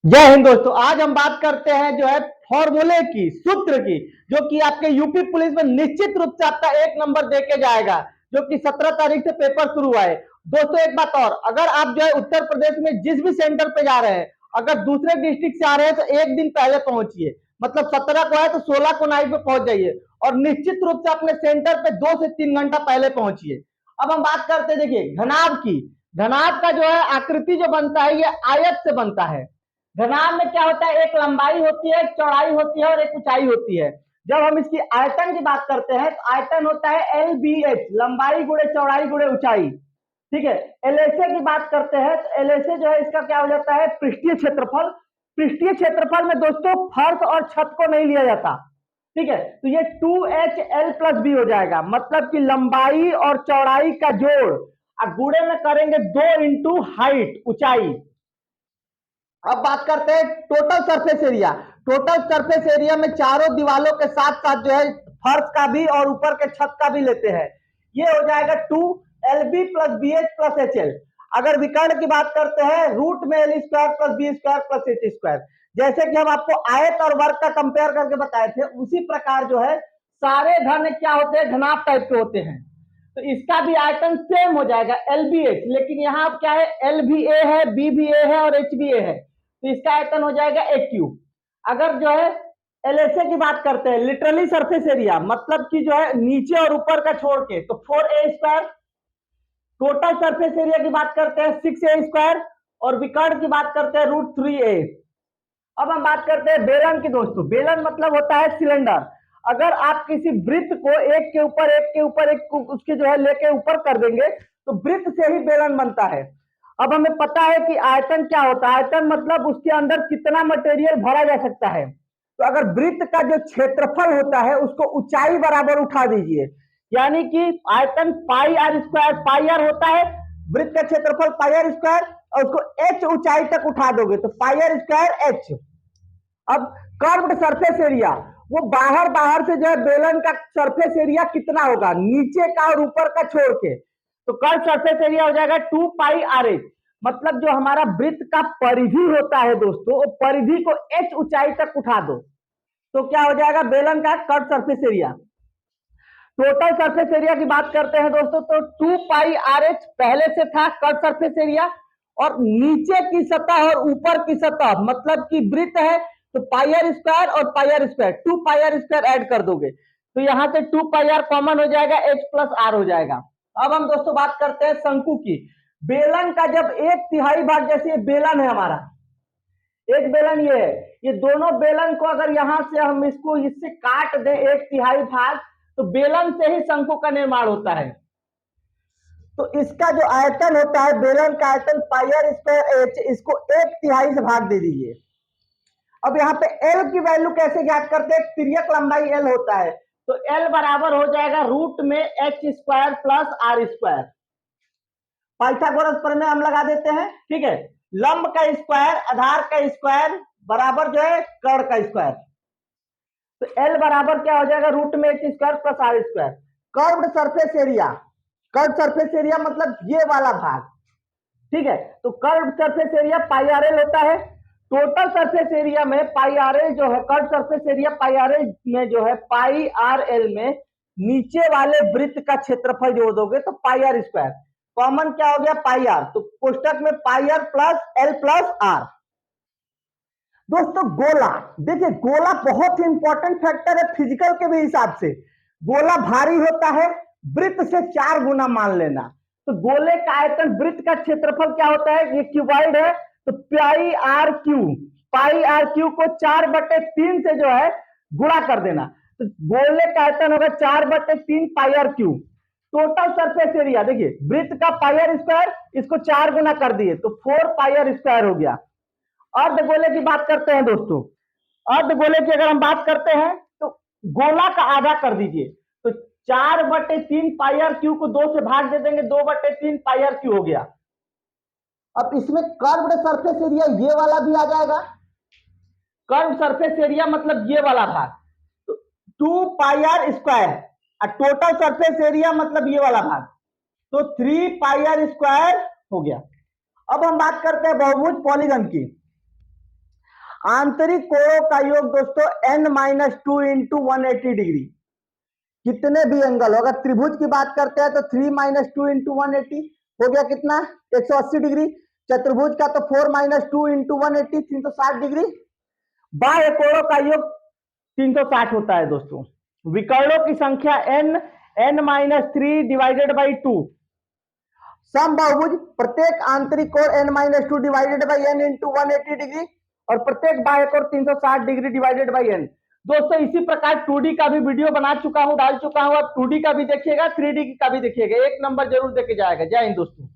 जय हिंद दोस्तों। आज हम बात करते हैं जो है फॉर्मूले की, सूत्र की, जो कि आपके यूपी पुलिस में निश्चित रूप से आपका 1 नंबर देके जाएगा, जो कि 17 तारीख से पेपर शुरू हुआ है। दोस्तों एक बात और, अगर आप जो है उत्तर प्रदेश में जिस भी सेंटर पे जा रहे हैं, अगर दूसरे डिस्ट्रिक्ट से आ रहे हैं तो एक दिन पहले पहुंचिए। मतलब 17 को है तो 16 को नाइट पे पहुंच जाइए, और निश्चित रूप से अपने सेंटर पे 2 से 3 घंटा पहले पहुंचिए। अब हम बात करते हैं, देखिए घनाभ की। घनाभ का जो है आकृति जो बनता है ये आयत से बनता है। घनाभ में क्या होता है, एक लंबाई होती है, एक चौड़ाई होती है और एक ऊंचाई होती है। जब हम इसकी आयतन की बात करते हैं तो आयतन होता है LBH, लंबाई गुणे चौड़ाई गुणे ऊंचाई। ठीक है। LHA की बात करते हैं तो LHA जो है इसका क्या हो जाता है, पृष्ठीय क्षेत्रफल। पृष्ठीय क्षेत्रफल में दोस्तों फर्श और छत को नहीं लिया जाता। ठीक है, तो ये 2HL+B हो जाएगा, मतलब कि लंबाई और चौड़ाई का जोड़, और गुणे में करेंगे 2 इंटू हाइट, ऊंचाई। अब बात करते हैं total surface area. Total surface area में चारों दीवालों के साथ साथ जो है फर्श का भी और ऊपर के छत का भी लेते हैं। ये हो जाएगा 2LB+BH+HL। अगर विकर्ण की बात करते हैं, रूट में L² + B² + H²। जैसे कि हम आपको आयत और वर्ग का कंपेयर करके बताए थे, उसी प्रकार जो है सारे घन क्या होते हैं, घनाभ टाइप के होते हैं। तो इसका भी आयतन सेम हो जाएगा LBH, लेकिन यहाँ क्या है, L भी A है, B भी A है और H भी A है, तो इसका आयतन हो जाएगा AQ। अगर जो है LHA की बात करते हैं, लिटरली सरफेस एरिया, मतलब कि जो है नीचे और ऊपर का छोड़ के, तो 4A²। टोटल सरफेस एरिया की बात करते हैं 6A², और विकर्ण की बात करते हैं √3A। अब हम बात करते हैं बेलन की। दोस्तों बेलन मतलब होता है सिलेंडर। अगर आप किसी वृत्त को एक के ऊपर एक के ऊपर एक उसके जो है लेके ऊपर कर देंगे तो वृत्त से ही बेलन बनता है। अब हमें पता है कि आयतन क्या होता है। आयतन मतलब उसके अंदर कितना मटेरियल भरा जा सकता है। तो अगर वृत्त का जो क्षेत्रफल होता है उसको ऊंचाई बराबर उठा दीजिए, यानी कि आयतन πr², πr होता है वृत्त का क्षेत्रफल πr², और उसको h ऊंचाई तक उठा दोगे तो πr²h। अब कर्व्ड सरफेस एरिया, वो बाहर बाहर से जो है बेलन का सरफेस एरिया कितना होगा, नीचे का और ऊपर का छोड़ के, तो कर्व सरफेस एरिया हो जाएगा 2πrh। मतलब जो हमारा वृत्त का परिधि होता है दोस्तों, वो परिधि को h ऊंचाई तक उठा दो तो क्या हो जाएगा, बेलन का curve surface area. Total surface area की बात करते हैं दोस्तों, तो 2πrh पहले से था कर्व सरफेस एरिया, और नीचे की सतह और ऊपर की सतह मतलब कि वृत्त है तो πr² और πr², 2πr² ऐड कर दोगे तो यहां से 2πr कॉमन हो जाएगा, h+r हो जाएगा। अब हम दोस्तों बात करते हैं शंकु की। बेलन का जब 1/3 भाग, जैसे ये बेलन है हमारा, एक बेलन ये है, ये दोनों बेलन को अगर यहां से हम इसको इससे काट दें 1/3 भाग, तो बेलन से ही शंकु का निर्माण होता है। तो इसका जो आयतन होता है, बेलन का आयतन πr²h, इसको 1/3 से भाग दे दीजिए। अब यहाँ पे L की वैल्यू कैसे ज्ञात करते हैं, तिर्यक लंबाई L होता है, तो L बराबर हो जाएगा रूट में h² + r²। पाइथागोरस प्रमेय हम लगा देते हैं। ठीक है, लंब का स्क्वायर आधार का स्क्वायर बराबर जो है कर्ण का स्क्वायर, तो L बराबर क्या हो जाएगा, रूट में h² + r²। Curved surface area, curve surface area मतलब ये वाला भाग। ठीक है, तो कर्व सरफेस एरिया πrl होता है। टोटल सरफेस एरिया में πrl जो है, कर्व सरफेस एरिया πrl में जो है, πrl में नीचे वाले वृत्त का क्षेत्रफल जोड़ दोगे तो πr², कॉमन क्या हो गया πr, तो कोष्टक में πr + l + r। दोस्तों गोला, देखिए गोला बहुत ही इंपॉर्टेंट फैक्टर है फिजिकल के भी हिसाब से। गोला भारी होता है, वृत्त से 4 गुना मान लेना। तो गोले का आयतन, वृत्त का क्षेत्रफल क्या होता है, ये क्यूबॉइड है, तो πr³ को 4/3 से जो है गुणा कर देना, तो गोले का आयतन होगा 4/3 πr³। टोटल सरफेस एरिया देखिए, वृत्त का πr², इसको 4 गुना कर दिए तो 4πr² हो गया। अर्धगोले की बात करते हैं दोस्तों, अर्धगोले की अगर हम बात करते हैं तो गोला का आधा कर दीजिए, तो 4/3 πr³ को 2 से भाग दे देंगे, 2/3 πr³ हो गया। अब इसमें कर्व्ड सरफेस एरिया ये वाला भी आ जाएगा। कर्व सरफेस एरिया मतलब ये वाला भाग, तो 2πr², और टोटल सरफेस एरिया मतलब ये वाला भाग, तो 3πr² हो गया। अब हम बात करते हैं बहुभुज पॉलीगन की। आंतरिक कोणों का योग दोस्तों n-2 इंटू 180 डिग्री। कितने भी एंगल, अगर त्रिभुज की बात करते हैं तो 3 - 2 इंटू 180 हो गया कितना, 180 डिग्री। चतुर्भुज का तो 4 - 2 इंटू 180 360 डिग्री। बाह्य कोणों का योग 360 होता है दोस्तों। विकर्णों की संख्या n-3 डिवाइडेड बाई 2। समबाहुभुज प्रत्येक आंतरिक कोण n-2 divided by n into 180 degree और प्रत्येक बाह्य कोण 360 डिग्री डिवाइडेड बाई n। दोस्तों इसी प्रकार 2D का भी वीडियो बना चुका हूं, डाल चुका हूं। अब 2D का भी देखिएगा, 3D का भी देखिएगा, एक नंबर जरूर देके जाएगा। जय हिंद दोस्तों।